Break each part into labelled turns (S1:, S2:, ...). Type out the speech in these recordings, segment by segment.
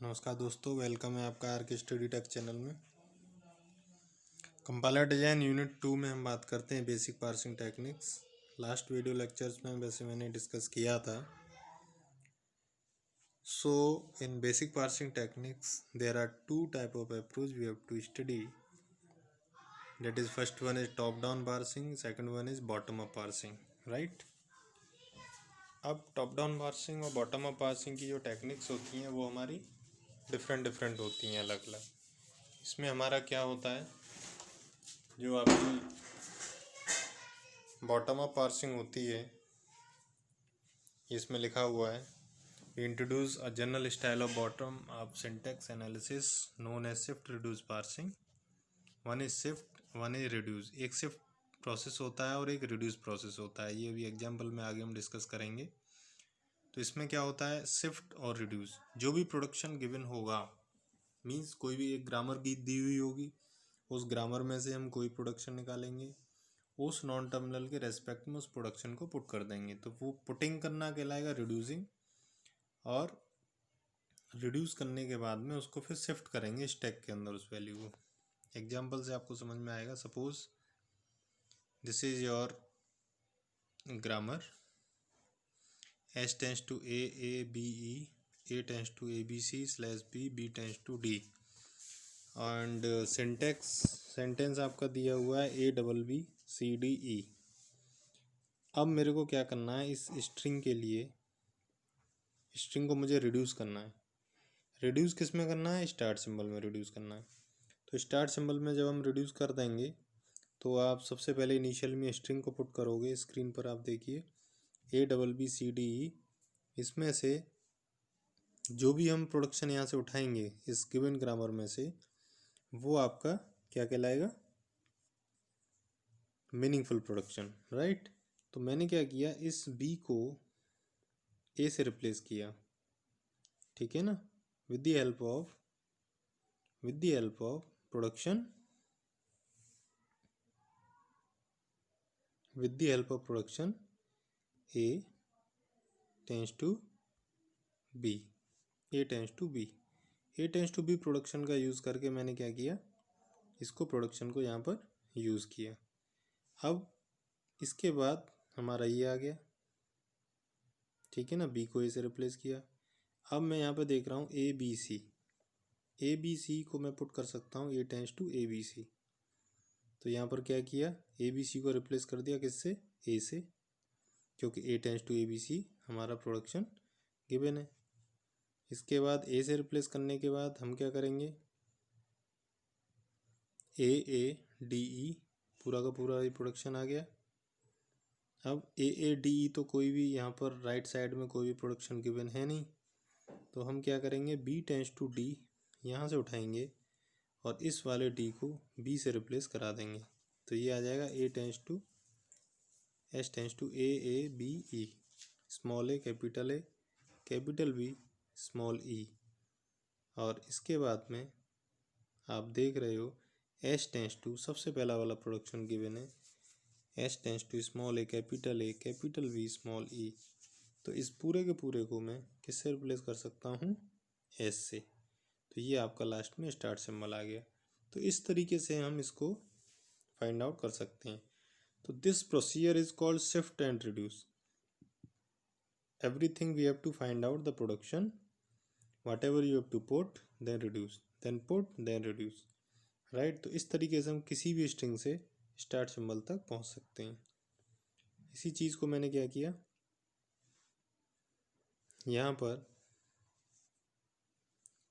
S1: नमस्कार दोस्तों, वेलकम है आपका R K study tech channel में। कंपाइलर डिजाइन यूनिट 2 में हम बात करते हैं basic parsing techniques. Last video lectures में वैसे मैंने डिस्कस किया था। So in basic parsing techniques there are two type of approach we have to study. That is first one is top down parsing, second one is bottom up parsing, right. अब top down parsing और bottom up parsing की जो techniques होती हैं वो हमारी different होती हैं, अलग अलग। इसमें हमारा क्या होता है, जो आपकी बॉटम अप पार्सिंग होती है, इसमें लिखा हुआ है we introduce a general style of bottom up syntax analysis known as shift reduce parsing. One is shift, one is reduce. एक शिफ्ट प्रोसेस होता है और एक रिड्यूस प्रोसेस होता है। ये भी एग्जाम्पल में आगे हम डिस्कस करेंगे। तो इसमें क्या होता है, शिफ्ट और रिड्यूस। जो भी प्रोडक्शन गिवन होगा, मीन्स कोई भी एक ग्रामर दी हुई होगी, उस ग्रामर में से हम कोई प्रोडक्शन निकालेंगे, उस नॉन टर्मिनल के रेस्पेक्ट में उस प्रोडक्शन को पुट कर देंगे। तो वो पुटिंग करना कहलाएगा रिड्यूसिंग, और रिड्यूस करने के बाद में उसको फिर शिफ्ट करेंगे स्टैक के अंदर उस वैल्यू को। एग्जाम्पल से आपको समझ में आएगा। Suppose this is your grammar, S tends to A B E, A tends to A B C slash B, B tends to D, and syntax sentence आपका दिया हुआ है A double B C D E. अब मेरे को क्या करना है, इस स्ट्रिंग के लिए स्ट्रिंग को मुझे रिड्यूस करना है। रिड्यूस किस में करना है, स्टार्ट सिंबल में रिड्यूस करना है। तो स्टार्ट सिंबल में जब हम रिड्यूस कर देंगे तो आप सबसे पहले इनिशियल में स्ट्रिंग को पुट करोगे। स्क्रीन पर आप देखिए A double B C D E, इसमें से जो भी हम प्रोडक्शन यहाँ से उठाएंगे इस गिवन ग्रामर में से, वो आपका क्या कहलाएगा, मीनिंगफुल प्रोडक्शन, राइट। तो मैंने क्या किया, इस बी को ए से रिप्लेस किया, ठीक है ना, with the help of production, with the help of production A tends to B, A tends to B, A tends to B production का यूज़ करके मैंने क्या किया, इसको प्रोडक्शन को यहाँ पर यूज़ किया। अब इसके बाद हमारा ये आ गया, ठीक है ना, B को A से रिप्लेस किया। अब मैं यहाँ पर देख रहा हूँ ए बी सी को मैं पुट कर सकता हूँ A tends to A B C। तो यहाँ पर क्या किया, ए बी सी को रिप्लेस कर दिया किससे, ए से, क्योंकि A tends to A B C हमारा प्रोडक्शन गिवन है। इसके बाद ए से रिप्लेस करने के बाद हम क्या करेंगे, ए डी ई, पूरा का पूरा ये प्रोडक्शन आ गया। अब ए डी ई तो कोई भी यहाँ पर राइट साइड में कोई भी प्रोडक्शन गिवन है नहीं, तो हम क्या करेंगे, बी टेंस टू डी यहाँ से उठाएंगे और इस वाले डी को बी से रिप्लेस करा देंगे। तो ये आ जाएगा A tends to S tends to A B E, small A capital B small E. और इसके बाद में आप देख रहे हो एस टेंस टू, सबसे पहला वाला प्रोडक्शन गिवन है, S tends to small A capital B small E. तो इस पूरे के पूरे को मैं किससे रिप्लेस कर सकता हूँ, एस से। तो ये आपका लास्ट में स्टार्ट सिंबल आ गया। तो इस तरीके से हम इसको फाइंड आउट कर सकते हैं। तो this procedure is called shift and reduce. Everything we have to find out the production, whatever you have to put then reduce, then put then reduce, right। तो इस तरीके से हम किसी भी स्ट्रिंग से स्टार्ट सिंबल तक पहुंच सकते हैं। इसी चीज़ को मैंने क्या किया, यहाँ पर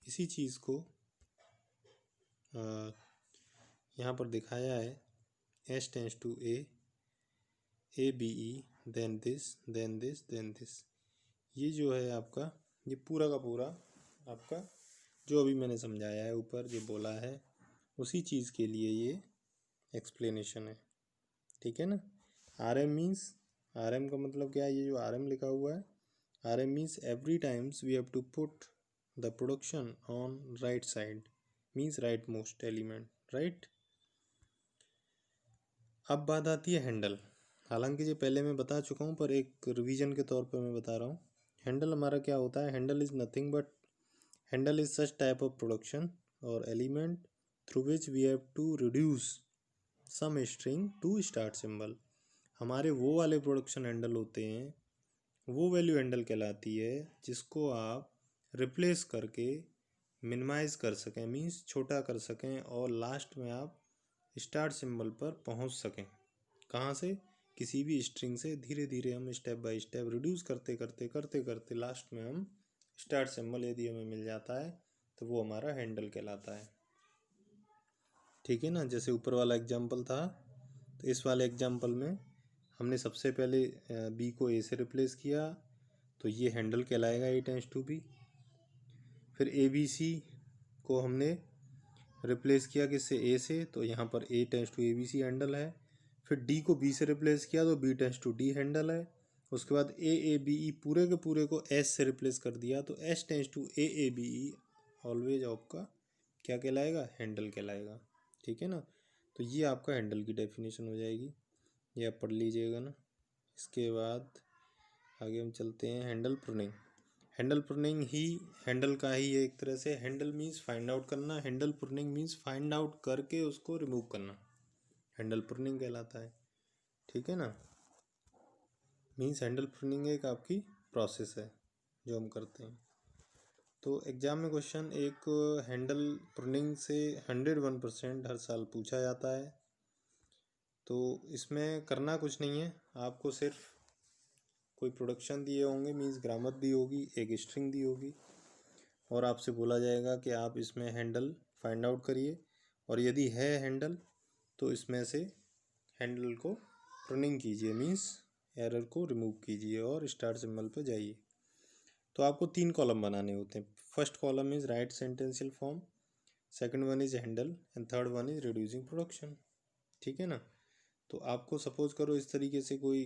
S1: इसी चीज़ को यहाँ पर दिखाया है, S tends to A B E, then this then this then this. ये जो है आपका, ये पूरा का पूरा आपका जो अभी मैंने समझाया है ऊपर जो बोला है, उसी चीज़ के लिए ये एक्सप्लेनेशन है, ठीक है ना। R M means, R M का मतलब क्या है, ये जो आर एम लिखा हुआ है, R M means every times we have to put the production on right side, means right most element, right. अब बात आती है हैंडल। हालांकि ये पहले मैं बता चुका हूँ, पर एक रिवीजन के तौर पर मैं बता रहा हूँ। हैंडल हमारा क्या होता है, handle is nothing but Handle is such type of production or element through which we have to reduce some string to start symbol. हमारे वो वाले प्रोडक्शन हैंडल होते हैं, वो वैल्यू हैंडल कहलाती है जिसको आप रिप्लेस करके मिनिमाइज कर सकें, मीन्स छोटा कर सकें, और लास्ट में आप स्टार्ट सिंबल पर पहुंच सकें। कहाँ से? किसी भी स्ट्रिंग से धीरे धीरे हम स्टेप बाय स्टेप रिड्यूस करते करते करते करते लास्ट में हम स्टार्ट सिंबल यदि हमें मिल जाता है तो वो हमारा हैंडल कहलाता है। ठीक है ना। जैसे ऊपर वाला एग्जाम्पल था, तो इस वाले एग्जाम्पल में हमने सबसे पहले बी को ए से रिप्लेस किया, तो ये हैंडल कहलाएगा ए टेंस टू बी। फिर ए बी सी को हमने रिप्लेस किया किससे? ए से, तो यहाँ पर A tends to A B C handle है। फिर डी को बी से रिप्लेस किया तो B tends to D handle है। उसके बाद ए बी ई पूरे के पूरे को एस से रिप्लेस कर दिया तो S tends to A B E always आपका क्या कहलाएगा? हैंडल कहलाएगा। ठीक है ना। तो ये आपका हैंडल की डेफिनेशन हो जाएगी, ये आप पढ़ लीजिएगा ना। इसके बाद आगे हम चलते हैं हैंडल प्रूनिंग। हैंडल प्रूनिंग ही हैंडल का ही है एक तरह से। हैंडल मीन्स फाइंड आउट करना, handle pruning means find out करके उसको रिमूव करना, हैंडल प्रूनिंग कहलाता है। ठीक है ना। मीन्स हैंडल प्रूनिंग एक आपकी प्रोसेस है जो हम करते हैं। तो एग्ज़ाम में क्वेश्चन एक हैंडल प्रूनिंग से 101% हर साल पूछा जाता है। तो इसमें करना कुछ नहीं है, आपको सिर्फ कोई प्रोडक्शन दिए होंगे, मीन्स ग्रामर दी होगी, एक स्ट्रिंग दी होगी, और आपसे बोला जाएगा कि आप इसमें हैंडल फाइंड आउट करिए, और यदि है हैंडल तो इसमें से हैंडल को प्रूनिंग कीजिए, मीन्स एरर को रिमूव कीजिए और स्टार्ट सिंबल पर जाइए। तो आपको 3 कॉलम बनाने होते हैं। First column is right sentential form, second one is handle, and third one is reducing production. ठीक है ना। तो आपको सपोज करो इस तरीके से कोई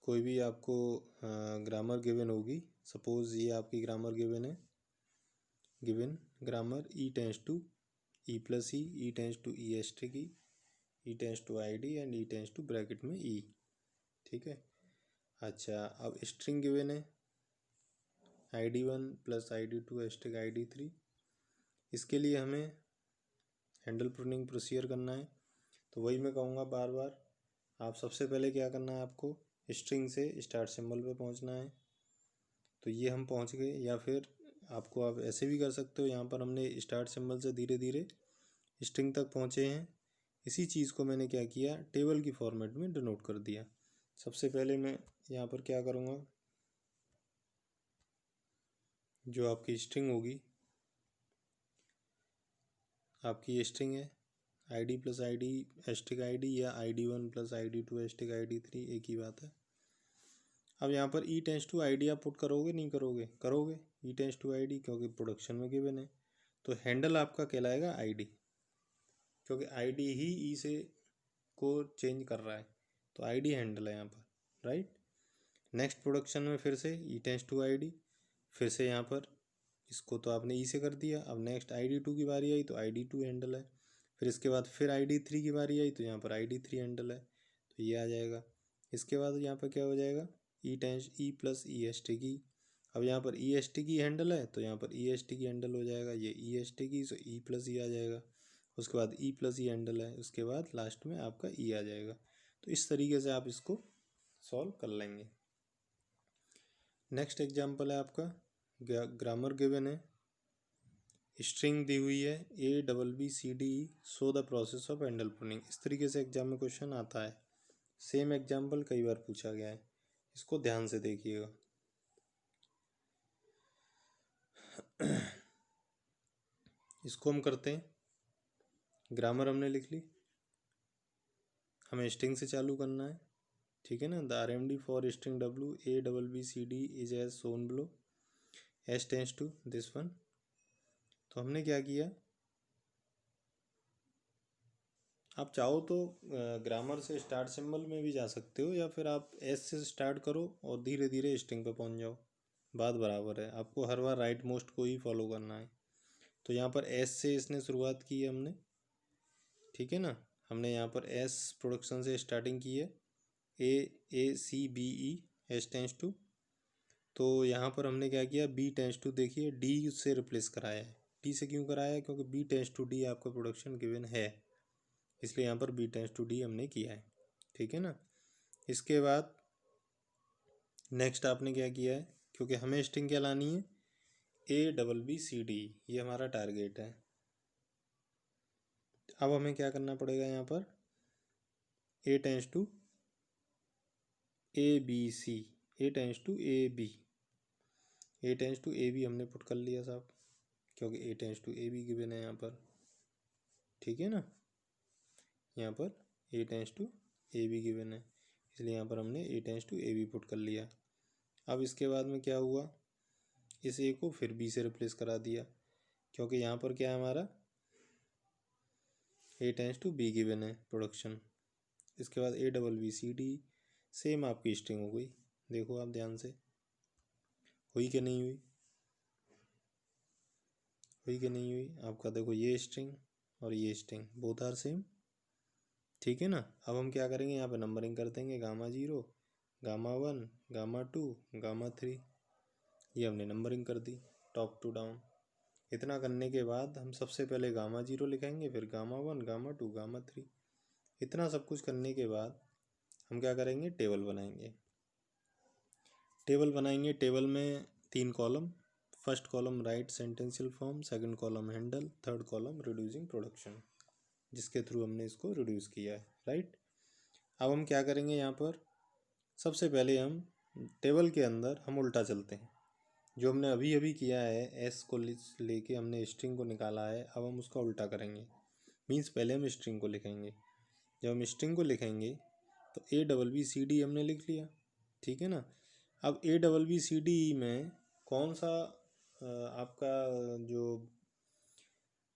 S1: कोई भी आपको ग्रामर गिवन होगी। सपोज ये आपकी ग्रामर गिवन है, given grammar E tends to E plus E tends to E S T की, E tends to I D and E tends to bracket में ई। ठीक है। अच्छा, अब स्ट्रिंग गिवन है ID1 plus ID2 asterisk ID3। इसके लिए हमें हैंडल प्रूनिंग प्रोसीजर करना है। तो वही मैं कहूँगा बार बार, आप सबसे पहले क्या करना है, आपको स्ट्रिंग से स्टार्ट सिंबल पे पहुँचना है। तो ये हम पहुँच गए, या फिर आपको आप ऐसे भी कर सकते हो, यहाँ पर हमने स्टार्ट सिंबल से धीरे धीरे स्ट्रिंग तक पहुँचे हैं। इसी चीज़ को मैंने क्या किया, टेबल की फॉर्मेट में डिनोट कर दिया। सबसे पहले मैं यहाँ पर क्या करूँगा, जो आपकी स्ट्रिंग होगी, आपकी ये स्ट्रिंग है ID plus ID asterisk ID या ID1 plus ID2 asterisk ID3, एक ही बात है। अब यहाँ पर ई टेंस टू ID आप पुट करोगे नहीं करोगे? करोगे ई टेंस टू ID, क्योंकि प्रोडक्शन में गिवन है। तो हैंडल आपका कहलाएगा ID, क्योंकि ID ही ई से को चेंज कर रहा है, तो ID हैंडल है यहाँ पर, राइट। नेक्स्ट प्रोडक्शन में फिर से ई टेंस टू ID, फिर से यहाँ पर इसको तो आपने ई से कर दिया। अब नेक्स्ट ID2 की बारी आई तो ID2 हैंडल है। फिर इसके बाद फिर ID3 की बारी आई तो यहाँ पर ID3 हैंडल है, तो ये आ जाएगा। इसके बाद यहाँ पर क्या हो जाएगा, E tends E plus E S T की। अब यहाँ पर ई एस टी की हैंडल है तो यहाँ पर ई एस टी की हैंडल हो जाएगा, ये ई एस टी की, सो ई प्लस ई आ जाएगा। उसके बाद ई प्लस ई हैंडल है, उसके बाद लास्ट में आपका ई आ जाएगा। तो इस तरीके से आप इसको सॉल्व कर लेंगे। नेक्स्ट एग्जाम्पल है आपका ग्रामर गिवन है, स्ट्रिंग दी हुई है ABBCD, show the process of Henle pruning. इस तरीके से एग्जाम में क्वेश्चन आता है। सेम एग्जाम्पल कई बार पूछा गया है, इसको ध्यान से देखिएगा। इसको हम करते हैं, ग्रामर हमने लिख ली, हमें स्ट्रिंग से चालू करना है। ठीक है ना। The RMD for string W ABBCD is as shown below, S tends to this one. तो हमने क्या किया, आप चाहो तो ग्रामर से स्टार्ट सिंबल में भी जा सकते हो, या फिर आप एस से स्टार्ट करो और धीरे धीरे स्ट्रिंग पे पहुंच जाओ, बात बराबर है। आपको हर बार राइट मोस्ट को ही फॉलो करना है। तो यहाँ पर एस से इसने शुरुआत की है हमने, ठीक है ना। हमने यहाँ पर एस प्रोडक्शन से स्टार्टिंग की है, ACBE S टेंस टू, तो यहाँ पर हमने क्या किया, B टेंस टू, देखिए D से रिप्लेस कराया है। D से क्यों कराया है, क्योंकि B टेंस टू D आपका प्रोडक्शन गिवन है, इसलिए यहाँ पर B टेंस टू D हमने किया है, ठीक है ना। इसके बाद नेक्स्ट आपने क्या किया है, क्योंकि हमें स्ट्रिंग क्या लानी है, ABBCD, ये हमारा टारगेट है। अब हमें क्या करना पड़ेगा, यहाँ पर A tends to ABC, A tends to AB, A tends to AB हमने पुट कर लिया साहब, क्योंकि A tends to AB given है यहाँ पर, ठीक है ना। यहाँ पर A tends to AB given है, इसलिए यहाँ पर हमने A tends to AB put कर लिया। अब इसके बाद में क्या हुआ, इस A को फिर B से रिप्लेस करा दिया, क्योंकि यहाँ पर क्या है हमारा A tends to B given है प्रोडक्शन। इसके बाद ABBCD, सेम आपकी स्ट्रिंग हो गई। देखो आप ध्यान से, हुई कि नहीं हुई, हुई कि नहीं हुई आपका, देखो ये स्ट्रिंग और ये स्ट्रिंग बोथ आर सेम, ठीक है ना। अब हम क्या करेंगे, यहाँ पे नंबरिंग कर देंगे, Γ0, Γ1, Γ2, Γ3, ये हमने नंबरिंग कर दी टॉप टू डाउन। इतना करने के बाद हम सबसे पहले Γ0 लिखेंगे, फिर Γ1, Γ2, Γ3। इतना सब कुछ करने के बाद हम क्या करेंगे, टेबल बनाएंगे। टेबल बनाएंगे, टेबल में 3 column, first column right sentential form, second column handle, third column reducing production, जिसके थ्रू हमने इसको रिड्यूस किया है, राइट। अब हम क्या करेंगे, यहाँ पर सबसे पहले हम टेबल के अंदर हम उल्टा चलते हैं, जो हमने अभी अभी किया है, एस को लेके हमने स्ट्रिंग को निकाला है, अब हम उसका उल्टा करेंगे। मीन्स पहले हम स्ट्रिंग को लिखेंगे, जब हम स्ट्रिंग को लिखेंगे तो ABBCD हमने लिख लिया, ठीक है ना। अब ABBCD में कौन सा आपका जो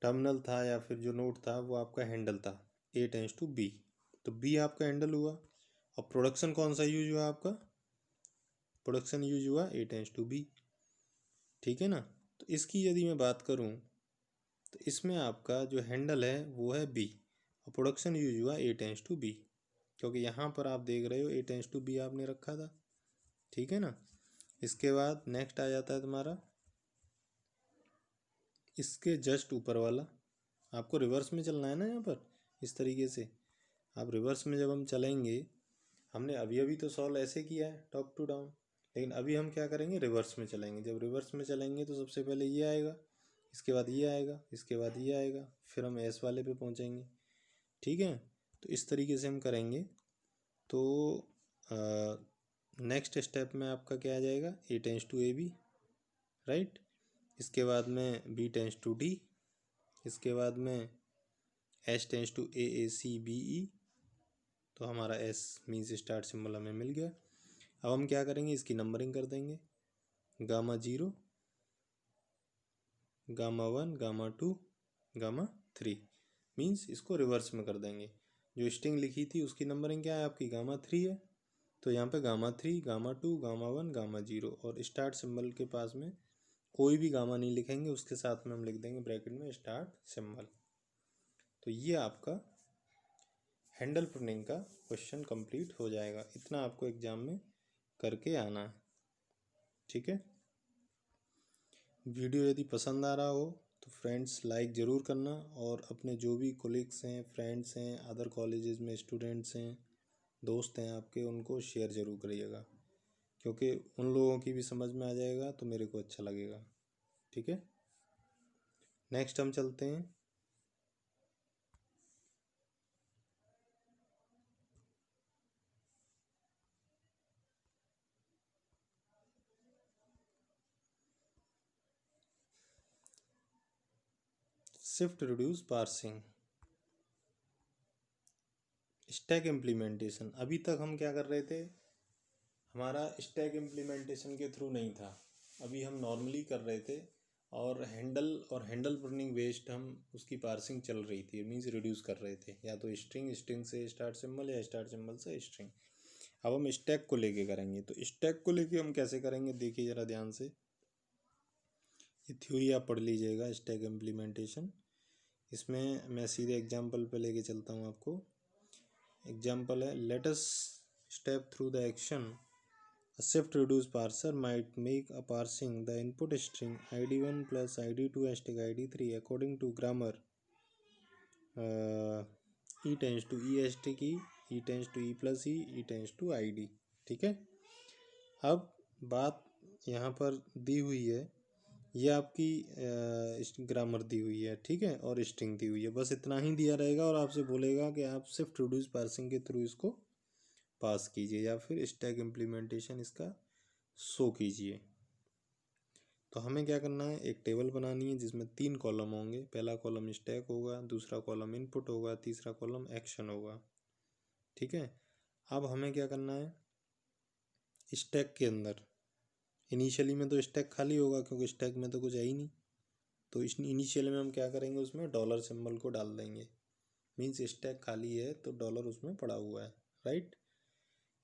S1: टर्मिनल था या फिर जो नोड था वो आपका हैंडल था, A टेंस टू B, तो B आपका हैंडल हुआ। और प्रोडक्शन कौन सा यूज हुआ आपका, प्रोडक्शन यूज हुआ A टेंस टू B, ठीक है ना। तो इसकी यदि मैं बात करूं तो इसमें आपका जो हैंडल है वो है B, और प्रोडक्शन यूज हुआ A टेंस टू B, क्योंकि यहाँ पर आप देख रहे हो A टेंस टू B आपने रखा था, ठीक है ना। इसके बाद नेक्स्ट आ जाता है तुम्हारा इसके जस्ट ऊपर वाला, आपको रिवर्स में चलना है ना, यहाँ पर इस तरीके से आप रिवर्स में जब हम चलेंगे, हमने अभी अभी तो सॉल्व ऐसे किया है टॉप टू डाउन, लेकिन अभी हम क्या करेंगे, रिवर्स में चलेंगे। जब रिवर्स में चलेंगे तो सबसे पहले ये आएगा, इसके बाद ये आएगा, इसके बाद ये आएगा, फिर हम एस वाले पे पहुँचेंगे, ठीक है। तो इस तरीके से हम करेंगे। तो नेक्स्ट स्टेप में आपका क्या आ जाएगा, A tends to AB, right. इसके बाद में B टेंस टू D, इसके बाद में S टेंस टू AACBE, तो हमारा S मीन्स स्टार्ट सिंबल हमें मिल गया। अब हम क्या करेंगे, इसकी नंबरिंग कर देंगे, Γ0, Γ1, Γ2, Γ3, मीन्स इसको रिवर्स में कर देंगे। जो स्ट्रिंग लिखी थी उसकी नंबरिंग क्या है आपकी, Γ3 है, तो यहाँ पे Γ3, Γ2, Γ1, Γ0, और स्टार्ट सिंबल के पास में कोई भी गामा नहीं लिखेंगे, उसके साथ में हम लिख देंगे ब्रैकेट में स्टार्ट सिंबल। तो ये आपका हैंडल प्रिंटिंग का क्वेश्चन कंप्लीट हो जाएगा। इतना आपको एग्जाम में करके आना है, ठीक है। वीडियो यदि पसंद आ रहा हो तो फ्रेंड्स लाइक ज़रूर करना, और अपने जो भी कोलिग्स हैं, फ्रेंड्स हैं, अदर कॉलेजेस में स्टूडेंट्स हैं, दोस्त हैं आपके, उनको शेयर ज़रूर करिएगा, क्योंकि उन लोगों की भी समझ में आ जाएगा तो मेरे को अच्छा लगेगा, ठीक है। नेक्स्ट हम चलते हैं shift reduce parsing, stack implementation. अभी तक हम क्या कर रहे थे, हमारा स्टैक इम्प्लीमेंटेशन के थ्रू नहीं था, अभी हम नॉर्मली कर रहे थे, और हैंडल प्रिंटिंग बेस्ड हम उसकी पार्सिंग चल रही थी, मीन्स रिड्यूस कर रहे थे, या तो स्ट्रिंग से स्टार्ट सिंबल, या स्टार्ट सिंबल से स्ट्रिंग। अब हम स्टैक को लेके करेंगे, तो स्टैक को लेके हम कैसे करेंगे, देखिए ज़रा ध्यान से, ये थ्योरी आप पढ़ लीजिएगा, स्टैक इम्प्लीमेंटेशन। इसमें मैं सीधे एग्जाम्पल पे लेके चलता हूँ आपको। एग्जाम्पल है, let us step through the action, a shift reduce parser might make a parsing the input string id1 plus id2 hashtag id3 according to grammar e tends to e hashtag e tends to e plus e tends to id। ठीक है, अब बात यहाँ पर दी हुई है, ये आपकी ग्रामर दी हुई है, ठीक है, और स्ट्रिंग दी हुई है, बस इतना ही दिया रहेगा और आपसे बोलेगा कि आप शिफ्ट रिड्यूस पार्सिंग के थ्रू इसको पास कीजिए या फिर स्टैक इम्प्लीमेंटेशन इसका शो कीजिए। तो हमें क्या करना है, एक टेबल बनानी है जिसमें 3 कॉलम होंगे। पहला कॉलम स्टैक होगा, दूसरा कॉलम इनपुट होगा, तीसरा कॉलम एक्शन होगा। ठीक है, अब हमें क्या करना है, स्टैक के अंदर इनिशियली में तो स्टैक खाली होगा क्योंकि स्टैक में तो कुछ है ही नहीं, तो इस इनिशियल में हम क्या करेंगे, उसमें डॉलर सिंबल को डाल देंगे। मीन्स स्टैक खाली है तो डॉलर उसमें पड़ा हुआ है, राइट।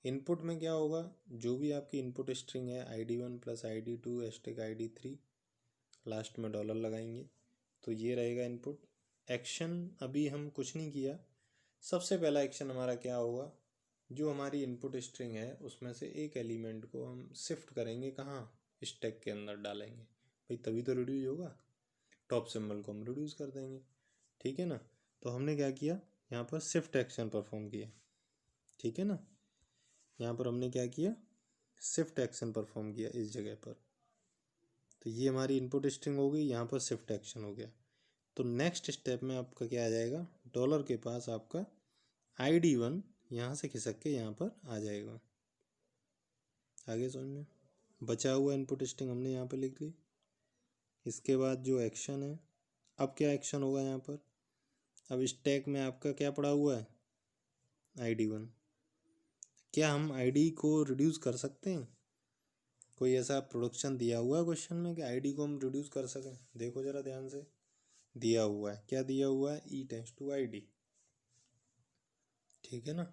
S1: इनपुट में क्या होगा, जो भी आपकी इनपुट स्ट्रिंग है id1 plus id2 hashtag id3 last में डॉलर लगाएंगे, तो ये रहेगा इनपुट। एक्शन अभी हम कुछ नहीं किया, सबसे पहला एक्शन हमारा क्या होगा, जो हमारी इनपुट स्ट्रिंग है उसमें से एक एलिमेंट को हम शिफ्ट करेंगे, कहाँ, स्टैक के अंदर डालेंगे भाई, तभी तो रिड्यूस होगा। टॉप सिंबल को हम रिड्यूस कर देंगे, ठीक है ना। तो हमने क्या किया, यहाँ पर शिफ्ट एक्शन परफॉर्म किया, ठीक है ना। यहाँ पर हमने क्या किया, शिफ्ट एक्शन परफॉर्म किया इस जगह पर। तो ये हमारी इनपुट स्ट्रिंग हो गई, यहाँ पर शिफ्ट एक्शन हो गया। तो नेक्स्ट स्टेप में आपका क्या आ जाएगा, डॉलर के पास आपका id1 यहाँ से खिसक के यहाँ पर आ जाएगा। आगे समझ में, बचा हुआ इनपुट स्ट्रिंग हमने यहाँ पर लिख ली। इसके बाद जो एक्शन है, अब क्या एक्शन होगा यहाँ पर, अब स्टैक में आपका क्या पड़ा हुआ है, id1। क्या हम id को रिड्यूस कर सकते हैं, कोई ऐसा प्रोडक्शन दिया हुआ है क्वेश्चन में कि id को हम रिड्यूस कर सकें, देखो ज़रा ध्यान से, दिया हुआ है, क्या दिया हुआ है, e टेंस टू id, ठीक है ना।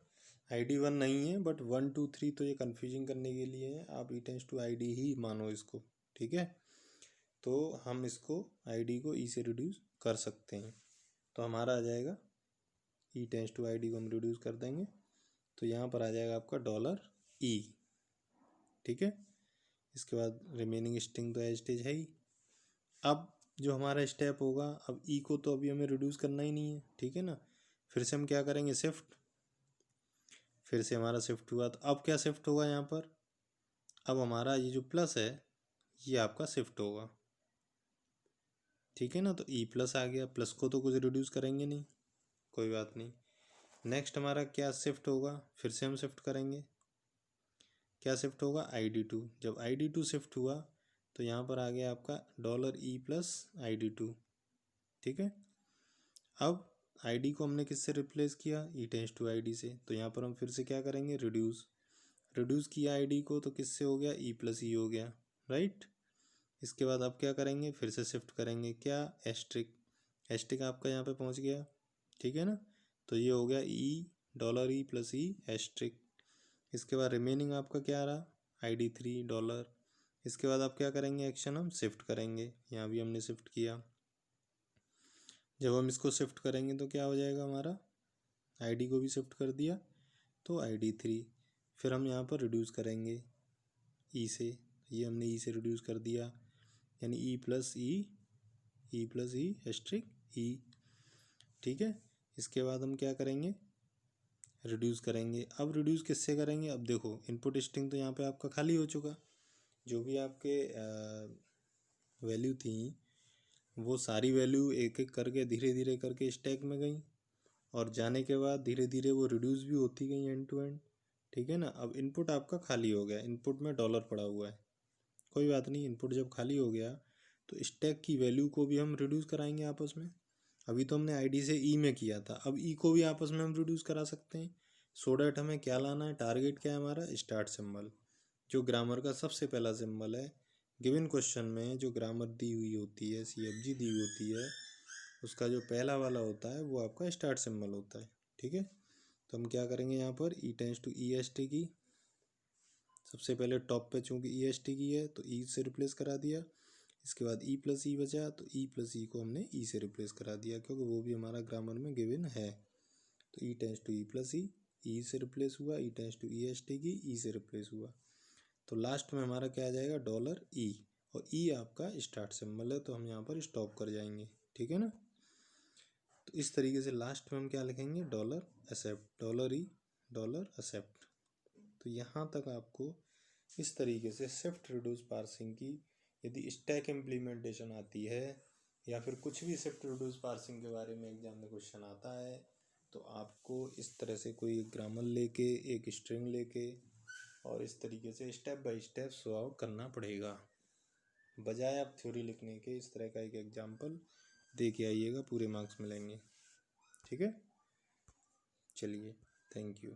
S1: id1 नहीं है बट 1 2 3 तो ये कन्फ्यूजिंग करने के लिए है, आप e टेंस टू id ही मानो इसको, ठीक है। तो हम इसको id को e से रिड्यूस कर सकते हैं, तो हमारा आ जाएगा e टेंस टू id को हम रिड्यूस कर देंगे, तो यहाँ पर आ जाएगा आपका डॉलर ई, ठीक है। इसके बाद रिमेनिंग स्ट्रिंग तो एज इट इज है ही। अब जो हमारा स्टेप होगा, अब ई को तो अभी हमें रिड्यूस करना ही नहीं है, ठीक है ना। फिर से हम क्या करेंगे, शिफ्ट, फिर से हमारा शिफ्ट हुआ, तो अब क्या शिफ्ट होगा यहाँ पर, अब हमारा ये जो प्लस है ये आपका शिफ्ट होगा, ठीक है ना। तो ई प्लस आ गया, प्लस को तो कुछ रिड्यूस करेंगे नहीं, कोई बात नहीं। नेक्स्ट हमारा क्या शिफ्ट होगा, फिर से हम शिफ्ट करेंगे, क्या शिफ्ट होगा, id2। जब id2 शिफ्ट हुआ तो यहाँ पर आ गया आपका डॉलर ई प्लस id2, ठीक है। अब id को हमने किससे रिप्लेस किया, ई टेंस टू id से, तो यहाँ पर हम फिर से क्या करेंगे, रिड्यूस, रिड्यूस किया id को तो किससे हो गया, ई प्लस ई हो गया, राइट। इसके बाद अब क्या करेंगे, फिर से शिफ्ट करेंगे, क्या, एस्ट्रिक, एस्ट्रिक आपका यहाँ पे पहुँच गया, ठीक है ना। तो ये हो गया ई डॉलर ई प्लस ई एस्ट्रिक। इसके बाद रिमेनिंग आपका क्या आ रहा, id3 डॉलर। इसके बाद आप क्या करेंगे, एक्शन हम शिफ्ट करेंगे, यहाँ भी हमने शिफ्ट किया। जब हम इसको शिफ्ट करेंगे तो क्या हो जाएगा हमारा, id को भी शिफ्ट कर दिया तो id3। फिर हम यहाँ पर रिड्यूस करेंगे ई से, ये हमने ई से रिड्यूस कर दिया, यानी ई प्लस ई एस्ट्रिक ई, ठीक है। इसके बाद हम क्या करेंगे, रिड्यूस करेंगे। अब रिड्यूस किससे करेंगे, अब देखो इनपुट स्ट्रिंग तो यहाँ पे आपका खाली हो चुका, जो भी आपके वैल्यू थी वो सारी वैल्यू एक एक करके धीरे धीरे करके स्टैक में गई, और जाने के बाद धीरे धीरे वो रिड्यूस भी होती गई एंड टू एंड, ठीक है ना। अब इनपुट आपका खाली हो गया, इनपुट में डॉलर पड़ा हुआ है, कोई बात नहीं, इनपुट जब खाली हो गया तो स्टैक की वैल्यू को भी हम रिड्यूस कराएंगे आपस में। अभी तो हमने id से e में किया था, अब e को भी आपस में हम रिड्यूस करा सकते हैं। सो डैट हमें क्या लाना है, टारगेट क्या है हमारा, स्टार्ट सिंबल, जो ग्रामर का सबसे पहला सिंबल है। गिवन क्वेश्चन में जो ग्रामर दी हुई होती है, CFG दी हुई होती है, उसका जो पहला वाला होता है वो आपका स्टार्ट सिंबल होता है, ठीक है। तो हम क्या करेंगे, यहाँ पर E tends to E S T की, सबसे पहले टॉप पे चूँकि ई एस टी की है तो ई से रिप्लेस करा दिया। इसके बाद ई प्लस ई बचा, तो ई प्लस ई को हमने ई से रिप्लेस करा दिया क्योंकि वो भी हमारा ग्रामर में गिवन है। तो E tends to E plus E, E से रिप्लेस हुआ, E tends to E S T की ई से रिप्लेस हुआ, तो लास्ट में हमारा क्या आ जाएगा डॉलर ई, और ई आपका स्टार्ट सिंबल है तो हम यहाँ पर स्टॉप कर जाएंगे, ठीक है ना। तो इस तरीके से लास्ट में हम क्या लिखेंगे डॉलर एक्सेप्ट, डॉलर ई डॉलर एक्सेप्ट। तो यहाँ तक आपको इस तरीके से शिफ्ट रिड्यूस पार्सिंग की यदि स्टैक इम्प्लीमेंटेशन आती है या फिर कुछ भी शिफ्ट रिड्यूस पार्सिंग के बारे में एग्जाम में क्वेश्चन आता है तो आपको इस तरह से कोई ग्रामर लेके एक स्ट्रिंग लेके और इस तरीके से step by step solve out करना पड़ेगा, बजाय आप थ्योरी लिखने के इस तरह का एक एग्जाम्पल दे के आइएगा, पूरे मार्क्स मिलेंगे, ठीक है। चलिए, थैंक यू।